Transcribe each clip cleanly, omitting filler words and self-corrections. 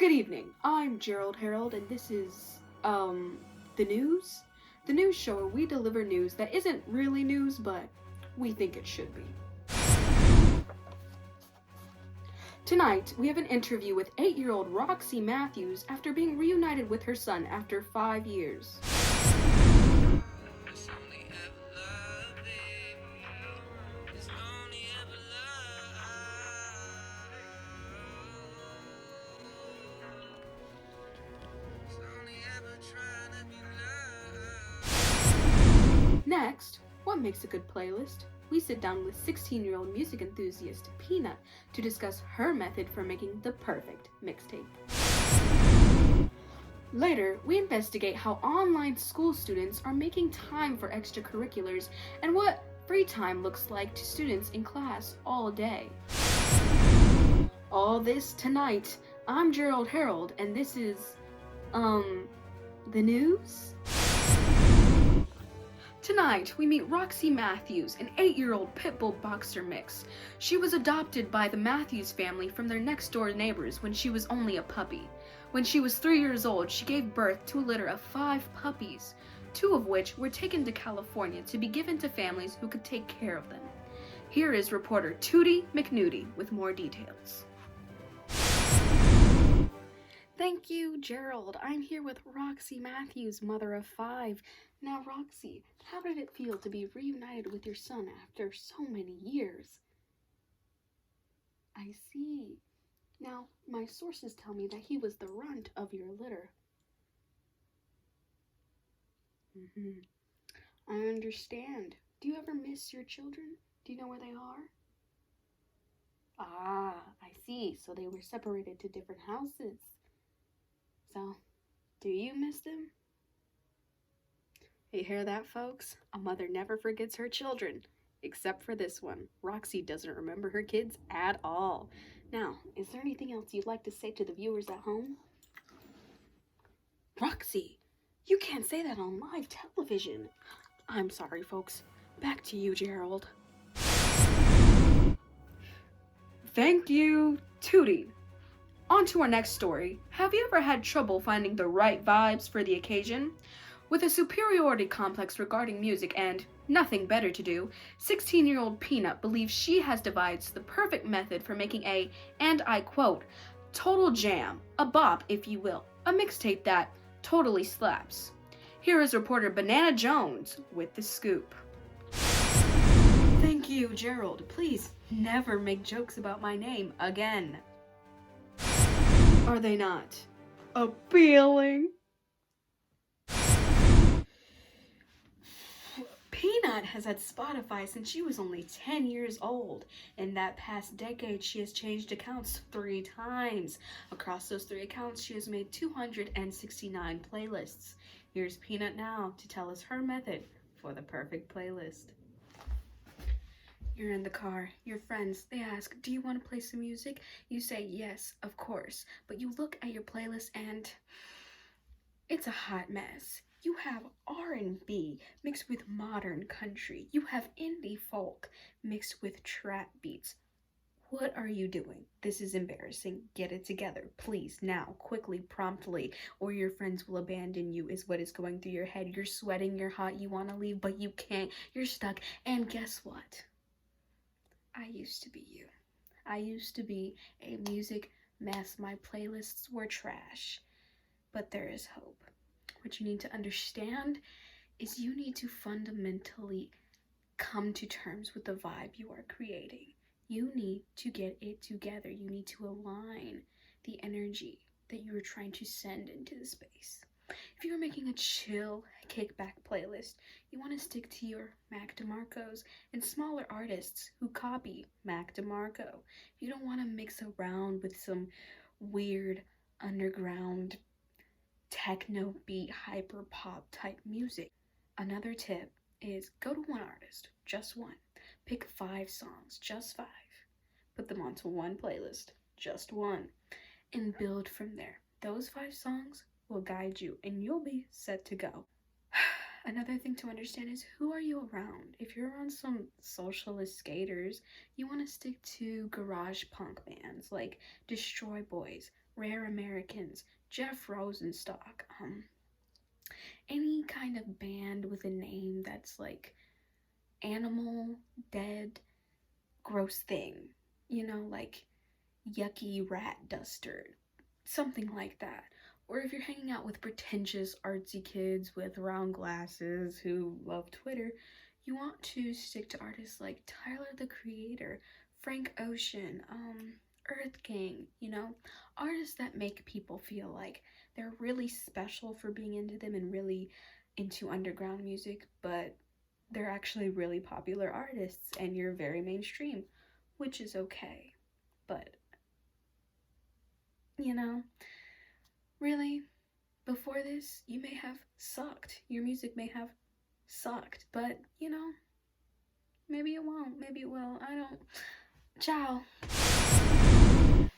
Good evening. I'm Gerald Harold, and this is, the news? The news show where we deliver news that isn't really news, but we think it should be. Tonight, we have an interview with 8-year-old Roxy Matthews after being reunited with her son after 5 years. Next, what makes a good playlist? We sit down with 16-year-old music enthusiast Peanut to discuss her method for making the perfect mixtape. Later, we investigate how online school students are making time for extracurriculars and what free time looks like to students in class all day. All this tonight. I'm Gerald Harold, and this is, the news? Tonight, we meet Roxy Matthews, an 8-year-old pit bull boxer mix. She was adopted by the Matthews family from their next-door neighbors when she was only a puppy. When she was 3 years old, she gave birth to a litter of 5 puppies, 2 of which were taken to California to be given to families who could take care of them. Here is reporter Tootie McNootie with more details. Thank you, Gerald. I'm here with Roxy Matthews, mother of 5. Now, Roxy, how did it feel to be reunited with your son after so many years? I see. Now, my sources tell me that he was the runt of your litter. I understand. Do you ever miss your children? Do you know where they are? Ah, I see. So they were separated to different houses. So, do you miss them? You hear that, folks? A mother never forgets her children, except for this one. Roxy doesn't remember her kids at all. Now, is there anything else you'd like to say to the viewers at home? Roxy, you can't say that on live television. I'm sorry, folks. Back to you, Gerald. Thank you, Tootie. On to our next story. Have you ever had trouble finding the right vibes for the occasion? With a superiority complex regarding music and nothing better to do, 16-year-old Peanut believes she has devised the perfect method for making a, and I quote, total jam, a bop if you will, a mixtape that totally slaps. Here is reporter Banana Jones with the scoop. Thank you, Gerald. Please never make jokes about my name again. Are they not appealing? Peanut has had Spotify since she was only 10 years old. In that past decade, she has changed accounts 3 times. Across those 3 accounts, she has made 269 playlists. Here's Peanut now to tell us her method for the perfect playlist. You're in the car, your friends, they ask, do you want to play some music? You say, yes, of course. But you look at your playlist and it's a hot mess. You have R&B mixed with modern country. You have indie folk mixed with trap beats. What are you doing? This is embarrassing. Get it together, please, now, quickly, promptly, or your friends will abandon you is what is going through your head. You're sweating, you're hot, you want to leave, but you can't. You're stuck, and guess what? I used to be you. I used to be a music mess. My playlists were trash. But there is hope. What you need to understand is you need to fundamentally come to terms with the vibe you are creating. You need to get it together. You need to align the energy that you are trying to send into the space. If you're making a chill, kickback playlist, you want to stick to your Mac DeMarcos and smaller artists who copy Mac DeMarco. You don't want to mix around with some weird underground techno beat hyper pop type music. Another tip is go to one artist, just one. Pick 5 songs, just 5. Put them onto one playlist, just one, and build from there. Those 5 songs will guide you and you'll be set to go. Another thing to understand is who are you around? If you're around some socialist skaters, you want to stick to garage punk bands like Destroy Boys, Rare Americans, Jeff Rosenstock, any kind of band with a name that's like animal, dead, gross thing, like yucky rat duster, something like that. Or if you're hanging out with pretentious artsy kids with round glasses who love Twitter, you want to stick to artists like Tyler the Creator, Frank Ocean, Earth King, artists that make people feel like they're really special for being into them and really into underground music, but they're actually really popular artists and you're very mainstream, which is okay. But, really, before this, you may have sucked. Your music may have sucked, but, maybe it won't, maybe it will. I don't. Ciao.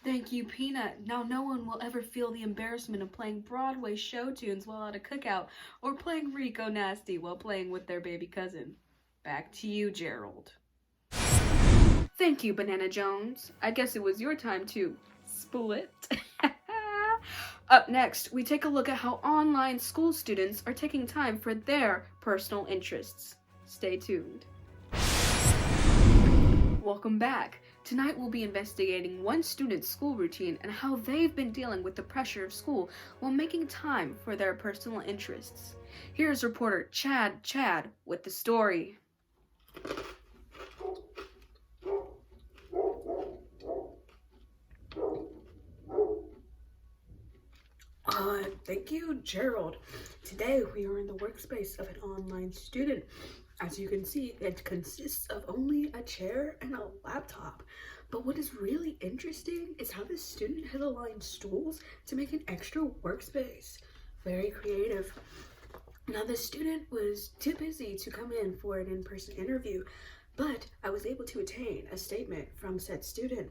Thank you, Peanut. Now no one will ever feel the embarrassment of playing Broadway show tunes while at a cookout or playing Rico Nasty while playing with their baby cousin. Back to you, Gerald. Thank you, Banana Jones. I guess it was your time to split. Up next, we take a look at how online school students are taking time for their personal interests. Stay tuned. Welcome back. Tonight we'll be investigating one student's school routine and how they've been dealing with the pressure of school while making time for their personal interests. Here's reporter Chad with the story. Thank you, Gerald. Today we are in the workspace of an online student. As you can see, it consists of only a chair and a laptop. But what is really interesting is how this student has aligned stools to make an extra workspace. Very creative. Now, the student was too busy to come in for an in-person interview, but I was able to obtain a statement from said student.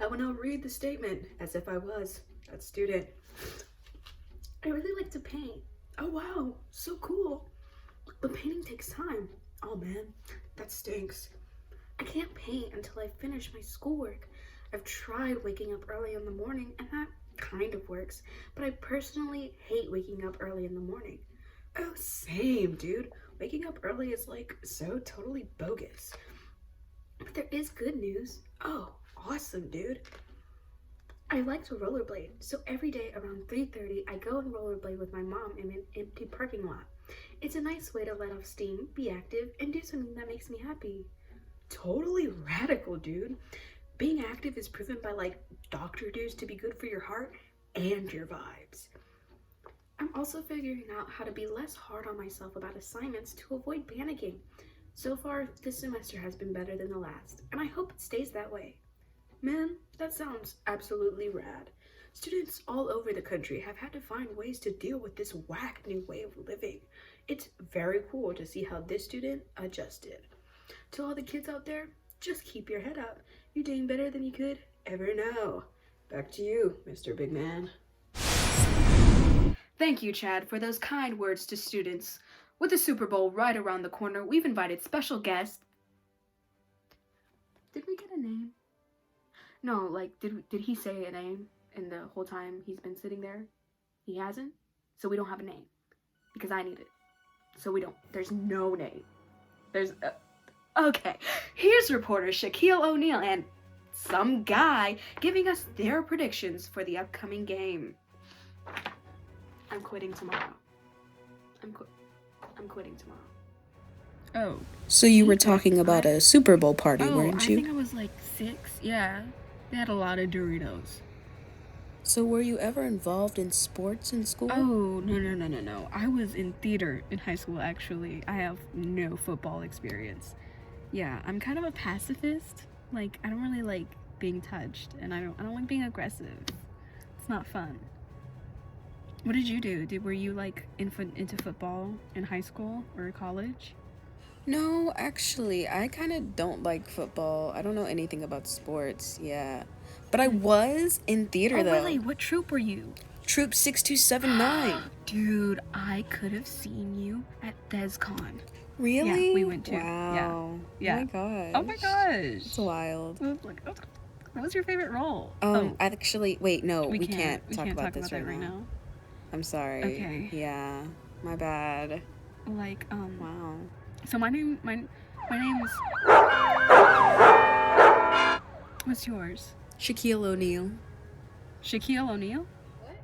I will now read the statement as if I was that student. I really like to paint. Oh wow, so cool. But painting takes time. Oh man, that stinks. I can't paint until I finish my schoolwork. I've tried waking up early in the morning and that kind of works, but I personally hate waking up early in the morning. Oh, same, dude. Waking up early is like so totally bogus. But there is good news. Oh, awesome, dude. I like to rollerblade, so every day around 3:30, I go and rollerblade with my mom in an empty parking lot. It's a nice way to let off steam, be active, and do something that makes me happy. Totally radical, dude. Being active is proven by like doctor news to be good for your heart and your vibes. I'm also figuring out how to be less hard on myself about assignments to avoid panicking. So far, this semester has been better than the last, and I hope it stays that way. Man, that sounds absolutely rad. Students all over the country have had to find ways to deal with this whack new way of living. It's very cool to see how this student adjusted. To all the kids out there, just keep your head up. You're doing better than you could ever know. Back to you, Mr. Big Man. Thank you, Chad, for those kind words to students. With the Super Bowl right around the corner, we've invited special guests. Did we get a name? No, like, did he say a name in the whole time he's been sitting there? He hasn't? So we don't have a name. Because I need it. So we don't. There's no name. There's... Okay. Here's reporter Shaquille O'Neal and some guy giving us their predictions for the upcoming game. I'm quitting tomorrow. I'm quitting tomorrow. Oh. So you were talking about a Super Bowl party, weren't you? I think I was like 6. Yeah. They had a lot of Doritos. So were you ever involved in sports in school? Oh, no. I was in theater in high school, actually. I have no football experience. Yeah, I'm kind of a pacifist. Like, I don't really like being touched, and I don't like being aggressive. It's not fun. What did you do? Were you like into football in high school or college? No, actually, I kind of don't like football. I don't know anything about sports, yeah. But I was in theater, though. Oh, really? What troop were you? Troop 6279. Dude, I could have seen you at ThesCon. Really? Yeah, we went to. Wow. Yeah. Oh my gosh. Oh my gosh. It's wild. I was like, oh, What was your favorite role? Actually, wait, no, we can't talk about this that right now. I'm sorry. Okay. Yeah, my bad. Like, Wow. so my name is. What's yours? Shaquille O'Neal. Shaquille O'Neal? What?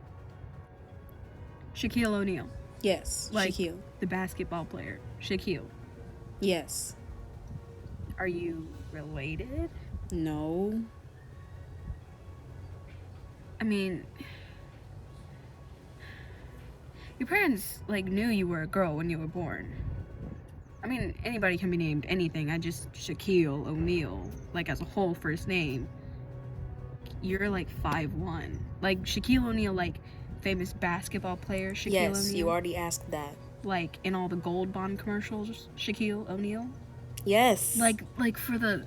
Shaquille O'Neal. Yes, Like Shaquille. the basketball player. Shaquille. Yes. Are you related? No. I mean, your parents like knew you were a girl when you were born. I mean, anybody can be named anything. I just Shaquille O'Neal, like as a whole first name. You're like 5'1". Like Shaquille O'Neal, like famous basketball player Shaquille Yes, O'Neal. you already asked that. Like in all the Gold Bond commercials, Shaquille O'Neal. Yes. Like for the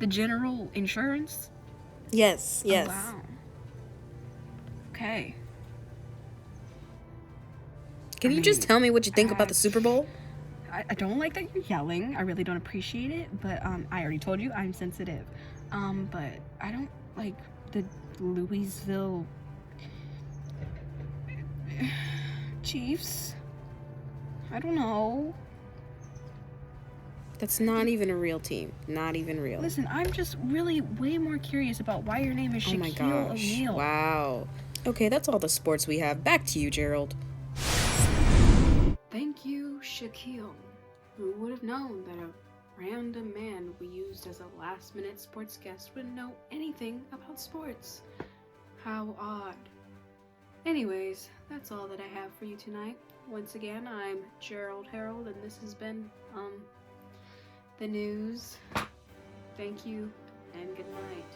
general insurance. Yes, yes. Oh, wow. Okay. Can you just tell me what you think about the Super Bowl? I don't like that you're yelling. I really don't appreciate it, but I already told you I'm sensitive. But I don't like the Louisville Chiefs. I don't know. That's not even a real team. Not even real. Listen, I'm just really way more curious about why your name is Oh my Shaquille gosh. O'Neal. Wow. Okay, that's all the sports we have. Back to you, Gerald. Thank you, Shaquille. Who would have known that a random man we used as a last-minute sports guest would know anything about sports? How odd. Anyways, that's all that I have for you tonight. Once again, I'm Gerald Harold, and this has been, the news. Thank you, and good night.